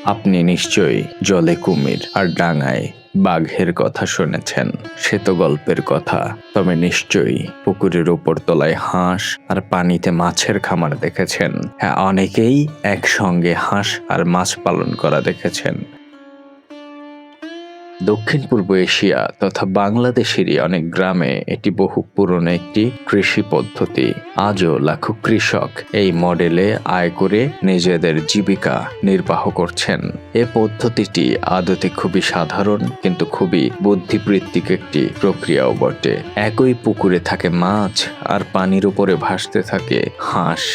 আপনি নিশ্চয়ই জলে কুমির আর ডাঙায় বাঘের কথা শুনেছেন। সে তো গল্পের কথা। তবে নিশ্চয়ই পুকুরের উপর তলায় হাঁস আর পানিতে মাছের খামার দেখেছেন। হ্যাঁ, অনেকেই একসঙ্গে হাঁস আর মাছ পালন করা দেখেছেন। দক্ষিণ পূর্ব এশিয়া তথা বাংলাদেশেরই অনেক গ্রামে এটি বহু পুরনো একটি কৃষি পদ্ধতি। আজও লাখো কৃষক এই মডেলে আয় করে নিজেদের জীবিকা নির্বাহ করছেন। এ পদ্ধতিটি আদতে খুবই সাধারণ, কিন্তু খুবই বুদ্ধিবৃত্তিক একটি প্রক্রিয়াও বটে। একই পুকুরে থাকে মাছ আর পানির উপরে ভাসতে থাকে হাঁস।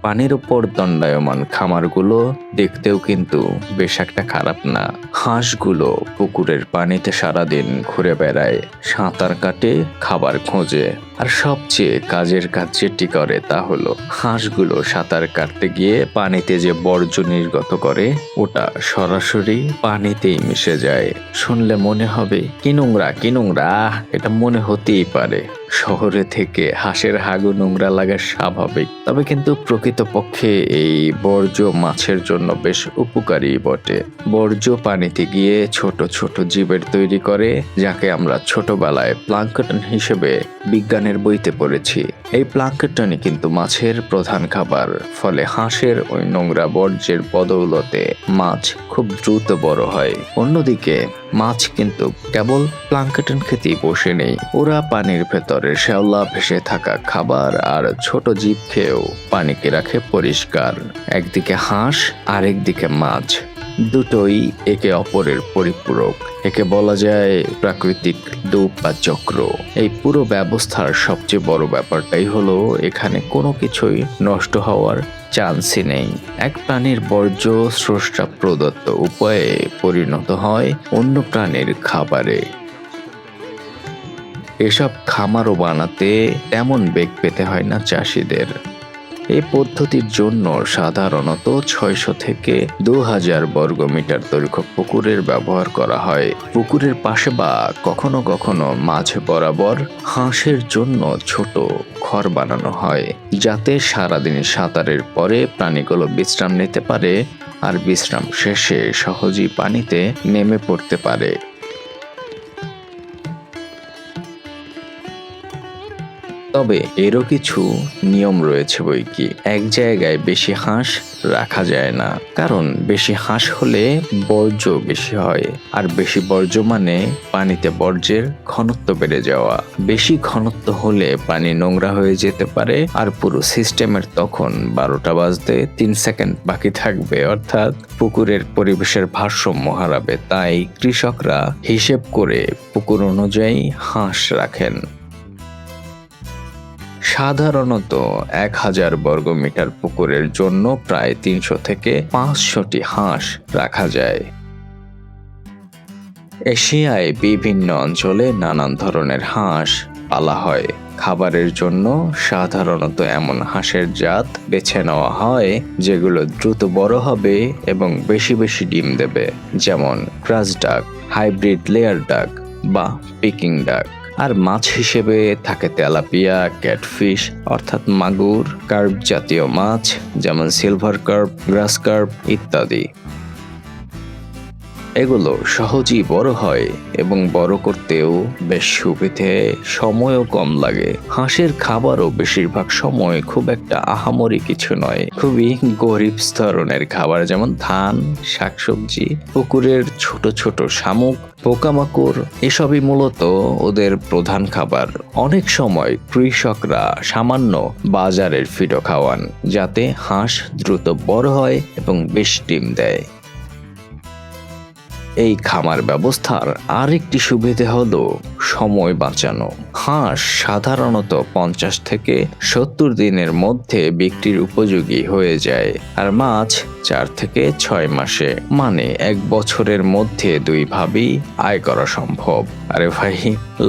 পানির উপর দণ্ডায়মান খামারগুলো দেখতেও কিন্তু বেশ একটা খারাপ না। হাঁসগুলো পুকুরের পানিতে সারাদিন ঘুরে বেড়ায়, সাঁতার কাটে, খাবার খোঁজে। আর সবচেয়ে কাজের কাজ যেটি করে তা হলো হাঁসগুলো সাঁতার কাটতে গিয়ে পানিতে যে বর্জ্য নির্গত করে ওটা সরাসরি পানিতেই মিশে যায়। শুনলে মনে হবে কি নোংরা কি নোংরা, এটা মনে হতেই পারে। শহরে থেকে হাঁসের হাগু নোংরা লাগা স্বাভাবিক, তবে কিন্তু প্রকৃতপক্ষে এই বর্জ্য মাছের জন্য বেশ উপকারী বটে। বর্জ্য পানিতে গিয়ে ছোট ছোট জীবের তৈরি করে, যাকে আমরা ছোটবেলায় প্লাঙ্কটন হিসেবে বিজ্ঞানের বইতে পড়েছি। এই প্লাঙ্কটনই কিন্তু মাছের প্রধান খাবার। ফলে হাঁসের ওই নোংরা বর্জ্যের বদৌলতে মাছ খুব দ্রুত বড় হয়। অন্যদিকে মাছ কিন্তু কেবল প্লাঙ্কটন খেতেই বসে নেই, ওরা পানির ভেতরে শ্যাওলা ভেসে থাকা খাবার আর ছোট জীব খেয়েও পানিকে রাখে পরিষ্কার। একদিকে হাঁস আর একদিকে মাছ, দুটোই একে অপরের পরিপূরক। একে বলা যায় প্রাকৃতিক লুপ বা চক্র। এই পুরো ব্যবস্থার সবচেয়ে বড় ব্যাপারটাই হলো এখানে কোনো কিছুই নষ্ট হওয়ার চান্সই নেই। এক প্রাণীর বর্জ্য স্রষ্টা প্রদত্ত উপায়ে পরিণত হয় অন্য প্রাণীর খাবারে। এসব খামারও বানাতে তেমন বেগ পেতে হয় না চাষিদের। এই পদ্ধতির জন্য সাধারণত 600 থেকে 2000 বর্গমিটার দৈর্ঘ্য পুকুরের ব্যবহার করা হয়। পুকুরের পাশে বা কখনো কখনো মাঝ বরাবর হাঁসের জন্য ছোট ঘর বানানো হয়, যাতে সারাদিন সাঁতারের পরে প্রাণীগুলো বিশ্রাম নিতে পারে আর বিশ্রাম শেষে সহজেই পানিতে নেমে পড়তে পারে। তবে এরও কিছু নিয়ম রয়েছে বৈকি। এক জায়গায় বেশি হাঁস রাখা যায় না, কারণ বেশি হাঁস হলে বর্জ্য বেশি হয়, আর বেশি বর্জ্য মানে পানিতে বর্জ্যের ঘনত্ব বেড়ে যাওয়া। বেশি ঘনত্ব হলে পানি নোংরা হয়ে যেতে পারে, আর পুরো সিস্টেমের তখন 12টা বাজতে 3 সেকেন্ড বাকি থাকবে, অর্থাৎ পুকুরের পরিবেশের ভারসাম্য হারাবে। তাই কৃষকরা হিসেব করে পুকুর অনুযায়ী হাঁস রাখেন। সাধারণত 1000 বর্গমিটার পুকুরের জন্য প্রায় 300 থেকে 500টি হাঁস রাখা যায়। এশিয়ায় বিভিন্ন অঞ্চলে নানান ধরনের হাঁস পালা হয়। খাবারের জন্য সাধারণত এমন হাঁসের জাত বেছে নেওয়া হয় যেগুলো দ্রুত বড় হবে এবং বেশি বেশি ডিম দেবে, যেমন ক্রাস ডাক, হাইব্রিড লেয়ার ডাক বা পিকিং ডাক। আর মাছ হিসেবে থাকে তেলাপিয়া, ক্যাটফিশ অর্থাৎ মাগুর, কার্প জাতীয় মাছ যেমন সিলভার কার্প, গ্রাস কার্প ইত্যাদি। এগুলো সহজেই বড় হয় এবং বড় করতেও বেশ সুবিধে, সময়ও কম লাগে। হাঁসের খাবারও বেশিরভাগ সময় খুব একটা আহামরি কিছু নয়, খুবই গরিব স্তরের খাবার, যেমন ধান, শাকসবজি, পুকুরের ছোট ছোট শামুক, পোকামাকড়, এসবই মূলত ওদের প্রধান খাবার। অনেক সময় কৃষকরা সামান্য বাজারের ফিডও খাওয়ান, যাতে হাঁস দ্রুত বড় হয় এবং বেশ ডিম দেয়। এই খামার ব্যবস্থার আরেকটি সুবিধা হলো সময় বাঁচানো। হাঁস সাধারণত 50 থেকে 70 দিনের মধ্যে বিক্রির উপযোগী হয়ে যায়, আর মাছ 4 থেকে 6 মাসে, মানে 1 বছরের মধ্যে 2 ভাবেই আয় করা সম্ভব। আরে ভাই,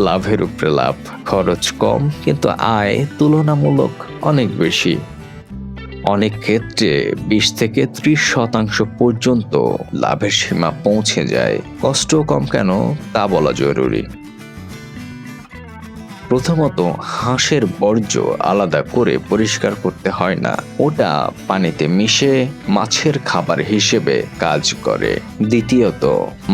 লাভের উপরে লাভ, খরচ কম কিন্তু আয় তুলনামূলক অনেক বেশি। অনেক ক্ষেত্রে 20 থেকে 30% পর্যন্ত লাভের সীমা পৌঁছে যায়। কষ্ট কম কেন তা বলা জরুরি। প্রথমত, হাঁসের বর্জ্য আলাদা করে পরিষ্কার করতে হয় না, ওটা পানিতে মিশে মাছের খাবার হিসেবে কাজ করে। দ্বিতীয়ত,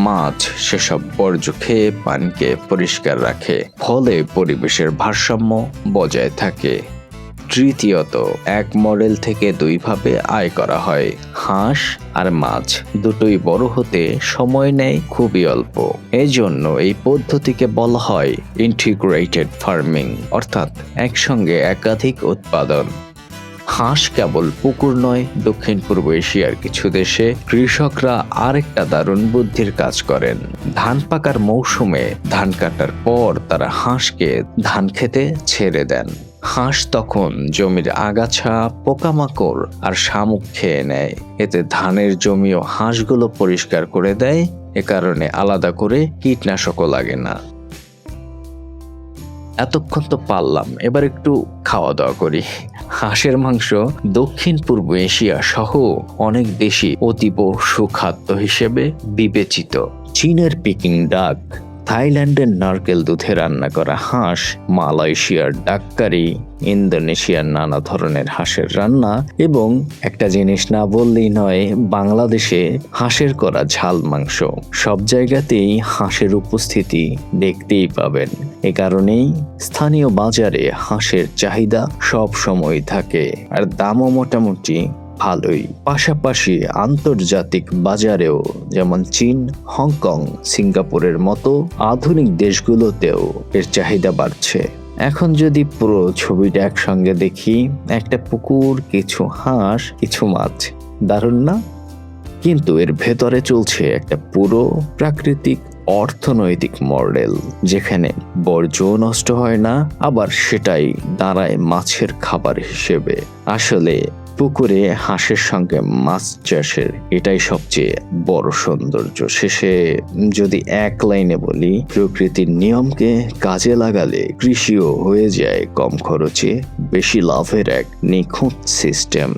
মাছ সেসব বর্জ্য খেয়ে পানিকে পরিষ্কার রাখে, ফলে পরিবেশের ভারসাম্য বজায় থাকে। তৃতীয়ত, এক মডেল থেকে দুইভাবে আয় করা হয়। হাঁস আর মাছ দুটোই বড় হতে সময় নেয় খুবই অল্প। এজন্য এই পদ্ধতিকে বলা হয় ইন্টিগ্রেটেড ফার্মিং, অর্থাৎ একসঙ্গে একাধিক উৎপাদন। হাঁস কেবল পুকুর নয়, দক্ষিণ পূর্ব এশিয়ার কিছু দেশে কৃষকরা আরেকটা দারুণ বুদ্ধির কাজ করেন। ধান পাকার মৌসুমে ধান কাটার পর তারা হাঁসকে ধান খেতে ছেড়ে দেন। হাঁস তখন জমির আগাছা, পোকামাকড় আর শামুক খেয়ে নেয়। এতে ধানের জমি ও হাঁসগুলো পরিষ্কার করে দেয়, এ কারণে আলাদা করে কীটনাশকও লাগে না। এতক্ষণ তো পারলাম, এবার একটু খাওয়া দাওয়া করি। হাঁসের মাংস দক্ষিণ পূর্ব এশিয়া সহ অনেক দেশে অতীব সুখাদ্য হিসেবে বিবেচিত। চীনের পিকিং ডাক, থাইল্যান্ডের নারকেল দুধে রান্না করা হাঁস, মালয়েশিয়ার ডাক কারি, ইন্দোনেশিয়ার নানা ধরনের হাঁসের রান্না এবং একটা জিনিস না বললেই নয়, বাংলাদেশে হাঁসের করা ঝাল মাংস। সব জায়গাতেই হাঁসের উপস্থিতি দেখতেই পাবেন। এ কারণেই স্থানীয় বাজারে হাঁসের চাহিদা সব সময় থাকে, আর দামও মোটামুটি ভালোই। পাশাপাশি আন্তর্জাতিক বাজারেও, যেমন চীন, হংকং, সিঙ্গাপুরের মতো আধুনিক দেশগুলোতেও এর চাহিদা বাড়ছে। এখন যদি পুরো ছবিটা একসঙ্গে দেখি, একটা পুকুর, কিছু হাঁস, কিছু মাছ, দারুণ না? কিন্তু এর ভেতরে চলছে একটা পুরো প্রাকৃতিক অর্থনৈতিক মডেল, যেখানে বর্জ্য নষ্ট হয় না, আবার সেটাই দাঁড়ায় মাছের খাবার হিসেবে। আসলে পুকুরে হাঁসের সঙ্গে মাছ চাষের এটাই সবচেয়ে বড় সৌন্দর্য। শেষে যদি এক লাইনে বলি, প্রকৃতির নিয়মকে কাজে লাগালে কৃষিও হয়ে যায় কম খরচে বেশি লাভের এক নিখুঁত সিস্টেম।